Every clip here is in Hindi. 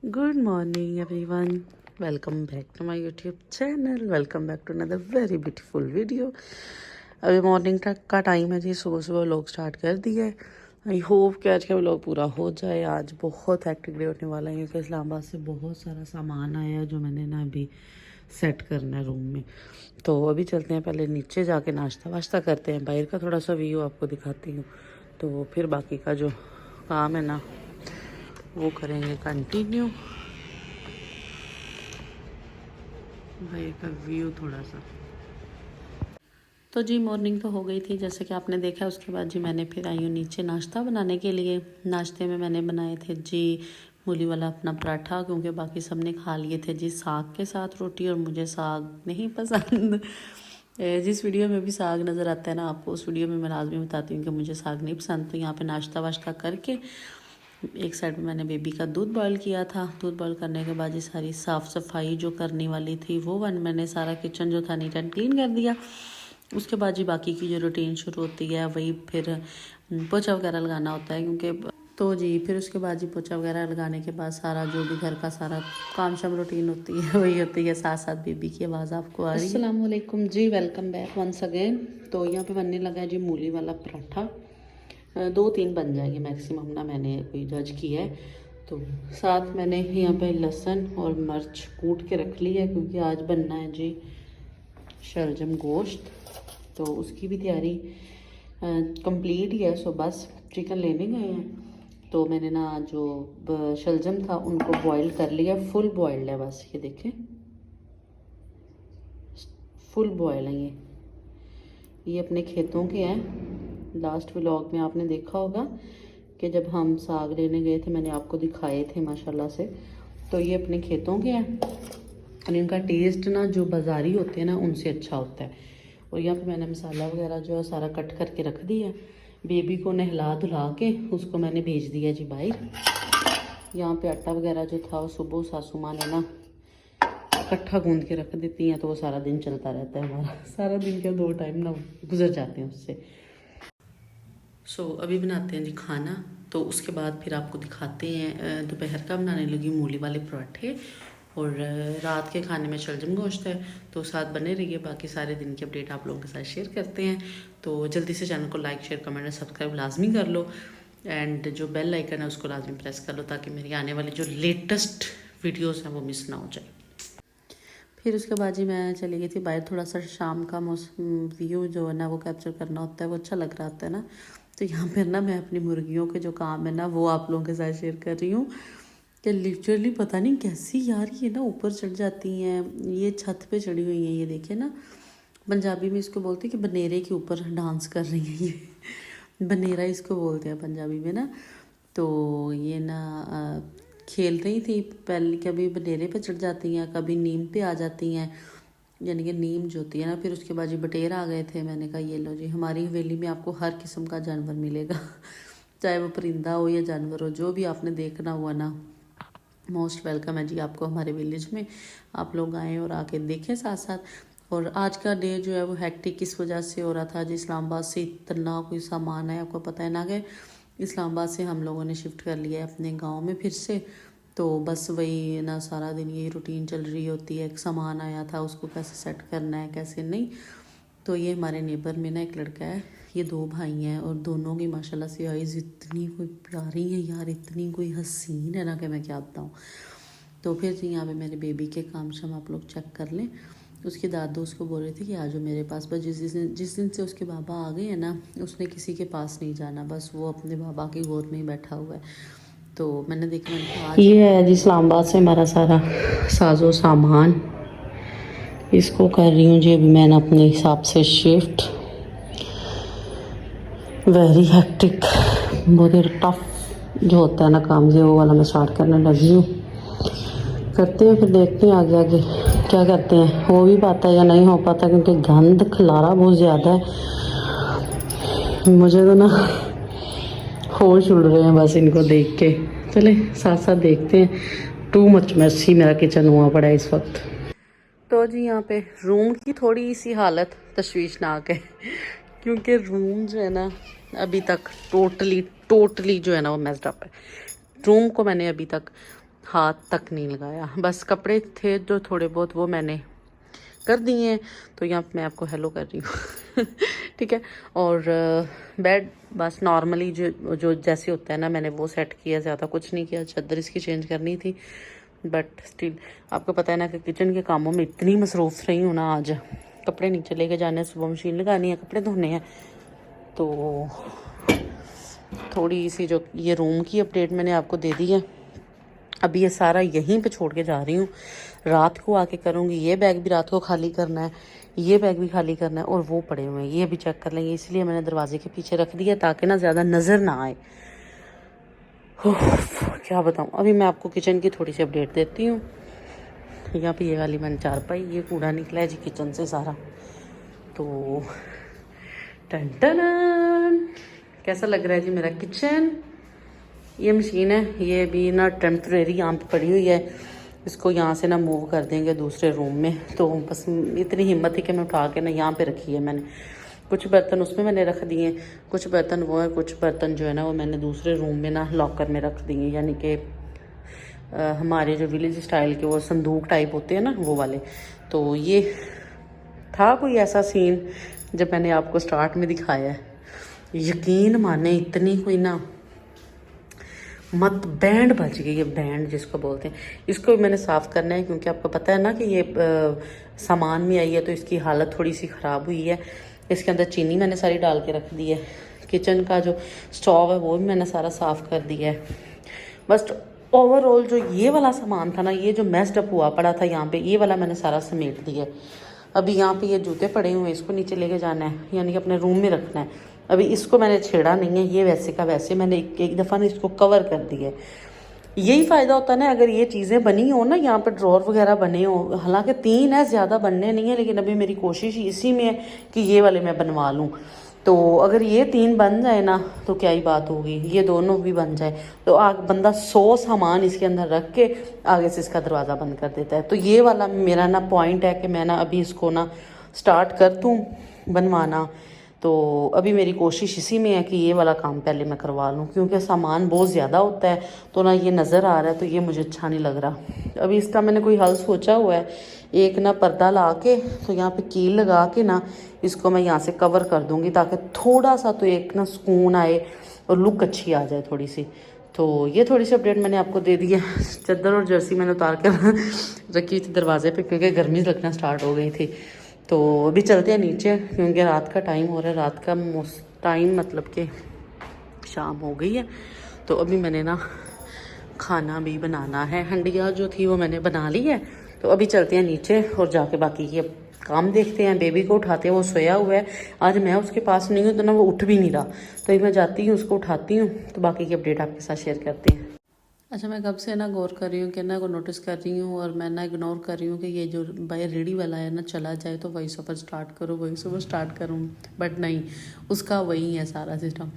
Good morning, everyone. Welcome back to my YouTube channel. Welcome back to another very beautiful video. अभी मॉर्निंग तक का टाइम है जी, सुबह सुबह व्लॉग स्टार्ट कर दिया है। आई होप कि आज का व्लॉग पूरा हो जाए। आज बहुत हेक्टिक डे होने वाला है क्योंकि इस्लामाबाद से बहुत सारा सामान आया है जो मैंने ना अभी सेट करना है रूम में। तो अभी चलते हैं, पहले नीचे जाके नाश्ता वाश्ता करते हैं, बाहर का थोड़ा सा व्यू आपको दिखाती हूँ, तो फिर बाकी का जो काम है ना वो करेंगे कंटिन्यू। भाई का व्यू थोड़ा सा। तो जी मॉर्निंग तो हो गई थी जैसे कि आपने देखा। उसके बाद जी मैंने फिर आई हूँ नीचे नाश्ता बनाने के लिए। नाश्ते में मैंने बनाए थे जी मूली वाला अपना पराठा, क्योंकि बाकी सब ने खा लिए थे जी साग के साथ रोटी, और मुझे साग नहीं पसंद। जिस वीडियो में भी साग नज़र आता है ना आपको, उस वीडियो में मैं लाजमी बताती हूँ कि मुझे साग नहीं पसंद। तो यहाँ पे नाश्ता वाश्ता करके एक साइड में मैंने बेबी का दूध बॉयल किया था। दूध बॉयल करने के बाद ये सारी साफ़ सफाई जो करने वाली थी वो मैंने सारा किचन जो था नीट एंड क्लीन कर दिया। उसके बाद जी बाकी की जो रूटीन शुरू होती है वही फिर पोछा वगैरह लगाना होता है, क्योंकि तो जी फिर उसके बाद जी पोछा वगैरह लगाने के बाद सारा जो भी घर का सारा काम शाम रूटीन होती है वही होती है। साथ साथ बेबी की आवाज़ आपको आ रही है। अस्सलाम वालेकुम जी, वेलकम बैक वंस अगेन। तो यहाँ पे बनने लगा है जी मूली वाला पराठा। 2-3 बन जाएंगे मैक्सिमम ना, मैंने कोई जज किया है। तो साथ मैंने यहाँ पे लहसुन और मिर्च कूट के रख ली है, क्योंकि आज बनना है जी शलजम गोश्त। तो उसकी भी तैयारी कंप्लीट ही है। सो बस चिकन लेने गए हैं। तो मैंने ना जो शलजम था उनको बॉईल कर लिया, फुल बॉइल्ड है बस, ये देखें फुल बॉयल है ये अपने खेतों के हैं। लास्ट व्लॉग में आपने देखा होगा कि जब हम साग लेने गए थे मैंने आपको दिखाए थे माशाल्लाह से। तो ये अपने खेतों के हैं और इनका टेस्ट ना जो बाज़ारी होते हैं ना उनसे अच्छा होता है। और यहाँ पे मैंने मसाला वगैरह जो है सारा कट करके रख दिया है। बेबी को नहला धुला के उसको मैंने भेज दिया जी बाहर। यहाँ पे आटा वगैरह जो था वो सुबह सासू माँ ने ना इकट्ठा गूंद के रख देती हैं, तो वो सारा दिन चलता रहता है हमारा। सारा दिन के 2 टाइम ना गुजर जाते हैं उससे। सो अभी बनाते हैं जी खाना, तो उसके बाद फिर आपको दिखाते हैं। दोपहर का बनाने लगी मूली वाले पराठे, और रात के खाने में शलजम गोश्त है। तो साथ बने रहिए, बाकी सारे दिन की अपडेट आप लोगों के साथ शेयर करते हैं। तो जल्दी से चैनल को लाइक शेयर कमेंट और सब्सक्राइब लाजमी कर लो, एंड जो बेल आइकन है उसको लाजमी प्रेस कर लो, ताकि मेरी आने वाली जो लेटेस्ट वीडियोज़ हैं वो मिस ना हो जाए। फिर उसके बाद जी मैं चली गई थी बाहर, थोड़ा सा शाम का मौसम व्यू जो है ना वो कैप्चर करना होता है, वो अच्छा लग रहा होता है ना। तो यहाँ पर ना मैं अपनी मुर्गियों के जो काम है ना वो आप लोगों के साथ शेयर कर रही हूँ कि लिटरली पता नहीं कैसी यार ये ना ऊपर चढ़ जाती हैं। ये छत पे चढ़ी हुई हैं, ये देखिए ना। पंजाबी में इसको बोलते हैं कि बनेरे के ऊपर डांस कर रही हैं ये। बनेरा इसको बोलते हैं पंजाबी में ना। तो ये ना खेल रही थी पहले, कभी बनेरे पे चढ़ जाती हैं, कभी नीम पे आ जाती हैं, यानी कि नीम जो होती है ना। फिर उसके बाद जी बटेर आ गए थे। मैंने कहा ये लो जी, हमारी हवेली में आपको हर किस्म का जानवर मिलेगा। चाहे वो परिंदा हो या जानवर हो, जो भी आपने देखना हुआ ना मोस्ट वेलकम है जी आपको हमारे विलेज में। आप लोग आएँ और आके देखें साथ साथ। और आज का डे जो है वो हेक्टिक किस वजह से हो रहा था जी, इस्लामाबाद से इतना कोई सामान है आपको पता है ना कि इस्लामाबाद से हम लोगों ने शिफ्ट कर लिया है अपने गांव में फिर से। तो बस वही ना सारा दिन यही रूटीन चल रही होती है। एक सामान आया था उसको कैसे सेट करना है कैसे नहीं। तो ये हमारे नेबर में ना एक लड़का है, ये 2 भाई हैं, और दोनों की माशाल्लाह से आइज़ इतनी कोई प्यारी है यार, इतनी कोई हसीन है ना कि मैं क्या बताऊँ। तो फिर यहाँ पे मेरे बेबी के काम शाम आप लोग चेक कर लें। उसकी दादू उसको बोल रही थी कि आज मेरे पास, बस जिस दिन से उसके बाबा आ गए हैं ना उसने किसी के पास नहीं जाना, बस वो अपने बाबा की गोद में ही बैठा हुआ है। तो मैंने देखा आज ये है जी इस्लामाबाद से हमारा सारा साजो सामान। इसको कर रही हूँ जी अभी मैंने अपने हिसाब से शिफ्ट। वेरी हेक्टिक, बहुत ही टफ जो होता है ना काम, ये वो वाला मैं स्टार्ट करने लगी हूँ। करते हैं फिर देखते हैं आगे आगे क्या करते हैं, हो भी पाता है या नहीं हो पाता, क्योंकि गंद खलारा बहुत ज़्यादा है। मुझे तो ना होश उड़ रहे हैं बस इनको देख के। चले साथ साथ देखते हैं। टू मच मैसी मेरा किचन हुआ पड़ा है इस वक्त। तो जी यहाँ पे रूम की थोड़ी सी हालत तशवीशनाक है, क्योंकि रूम जो है ना अभी तक टोटली जो है ना वो मेस्ड अप है। रूम को मैंने अभी तक हाथ तक नहीं लगाया। बस कपड़े थे जो थोड़े बहुत वो मैंने कर दिए हैं, तो यहाँ मैं आपको हेलो कर रही हूँ ठीक है। और बेड बस नॉर्मली जो जो जैसे होता है ना, मैंने वो सेट किया, ज़्यादा कुछ नहीं किया। चादर इसकी चेंज करनी थी, बट स्टिल आपको पता है ना कि किचन के कामों में इतनी मसरूफ़ रही हूँ ना। आज कपड़े नीचे लेके जाने, सुबह मशीन लगानी है, कपड़े धोने हैं, तो थोड़ी सी जो ये रूम की अपडेट मैंने आपको दे दी है। अभी ये सारा यहीं पे छोड़ के जा रही हूँ, रात को आके करूँगी। ये बैग भी रात को खाली करना है, ये बैग भी खाली करना है, और वो पड़े हुए हैं ये भी चेक कर लेंगे, इसलिए मैंने दरवाजे के पीछे रख दिया ताकि ना ज़्यादा नज़र ना आए। क्या बताऊँ। अभी मैं आपको किचन की थोड़ी सी अपडेट देती हूँ। यहाँ पे ये वाली मैंने चारपाई, ये कूड़ा निकला है जी किचन से सारा। तो टन टन, कैसा लग रहा है जी मेरा किचन। ये मशीन है, ये भी ना टेम्परेरी यहाँ पे पड़ी हुई है, इसको यहाँ से ना मूव कर देंगे दूसरे रूम में। तो बस इतनी हिम्मत थी कि मैं उठा के ना यहाँ पे रखी है मैंने। कुछ बर्तन उसमें मैंने रख दिए, कुछ बर्तन वो है, कुछ बर्तन जो है ना वो मैंने दूसरे रूम में ना लॉकर में रख दिए, यानी कि हमारे जो विलेज स्टाइल के वो संदूक टाइप होते हैं ना, वो वाले। तो ये था कोई ऐसा सीन जब मैंने आपको स्टार्ट में दिखाया है। यकीन माने इतनी कोई ना मत बैंड बच गई है, बैंड जिसको बोलते हैं। इसको भी मैंने साफ़ करना है, क्योंकि आपको पता है ना कि ये सामान में आई है तो इसकी हालत थोड़ी सी ख़राब हुई है। इसके अंदर चीनी मैंने सारी डाल के रख दी है। किचन का जो स्टोव है वो भी मैंने सारा साफ़ कर दिया है। बस ओवरऑल जो ये वाला सामान था ना, ये जो मेस्ड अप हुआ पड़ा था यहाँ पे, ये वाला मैंने सारा समेट दिया है। अभी यहाँ पे ये जूते पड़े हुए हैं, इसको नीचे लेके जाना है, यानी कि अपने रूम में रखना है। अभी इसको मैंने छेड़ा नहीं है, ये वैसे का वैसे मैंने एक दफ़ा ना इसको कवर कर दिया है। यही फ़ायदा होता है ना अगर ये चीज़ें बनी हो ना, यहाँ पर ड्रॉर वगैरह बने हो। हालांकि 3 है, ज़्यादा बनने नहीं है, लेकिन अभी मेरी कोशिश इसी में है कि ये वाले मैं बनवा लूँ। तो अगर ये 3 बन जाए ना तो क्या ही बात होगी, ये दोनों भी बन जाए तो बंदा 100 सामान इसके अंदर रख के आगे से इसका दरवाज़ा बंद कर देता है। तो ये वाला मेरा ना पॉइंट है कि मैं ना अभी इसको ना स्टार्ट कर दूँ बनवाना। तो अभी मेरी कोशिश इसी में है कि ये वाला काम पहले मैं करवा लूँ, क्योंकि सामान बहुत ज़्यादा होता है तो ना ये नज़र आ रहा है, तो ये मुझे अच्छा नहीं लग रहा। अभी इसका मैंने कोई हल सोचा हुआ है, एक ना पर्दा ला के तो यहाँ पे कील लगा के ना इसको मैं यहाँ से कवर कर दूँगी, ताकि थोड़ा सा तो एक ना सुकून आए और लुक अच्छी आ जाए थोड़ी सी। तो ये थोड़ी सी अपडेट मैंने आपको दे दी है। चादर और जर्सी मैंने उतार कर रखी थी दरवाजे पे, क्योंकि गर्मी लगना स्टार्ट हो गई थी। तो अभी चलते हैं नीचे, क्योंकि रात का टाइम हो रहा है, रात का टाइम मतलब कि शाम हो गई है। तो अभी मैंने ना खाना भी बनाना है, हंडिया जो थी वो मैंने बना ली है। तो अभी चलते हैं नीचे और जाके बाकी के काम देखते हैं। बेबी को उठाते हैं, वो सोया हुआ है, आज मैं उसके पास नहीं हूँ तो ना वो उठ भी नहीं रहा। तो मैं जाती हूँ उसको उठाती हूँ, तो बाकी की अपडेट आपके साथ शेयर करते हैं। अच्छा, मैं कब से ना गौर कर रही हूँ कि ना को नोटिस कर रही हूँ, और मैं ना इग्नोर कर रही हूँ कि ये जो भाई रेडी वाला है ना चला जाए तो वॉइस ओवर स्टार्ट करो, वॉइस ओवर स्टार्ट करूँ, बट नहीं, उसका वही है सारा सिस्टम,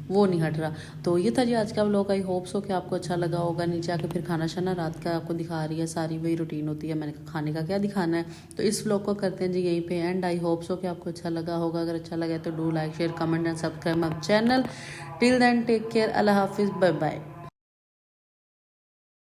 वो नहीं हट रहा। तो ये था जी आज का व्लॉग। आई होप सो कि आपको अच्छा लगा होगा। नीचे आके फिर खाना शाना रात का आपको दिखा रही है, सारी वही रूटीन होती है, मैंने खाने का क्या दिखाना है। तो इस व्लॉग को करते हैं जी यहीं पे एंड। आई होप सो कि आपको अच्छा लगा होगा। अगर अच्छा लगा तो do like share comment and subscribe my channel. Till then take care, अल्लाह हाफिज़, बाय बाय।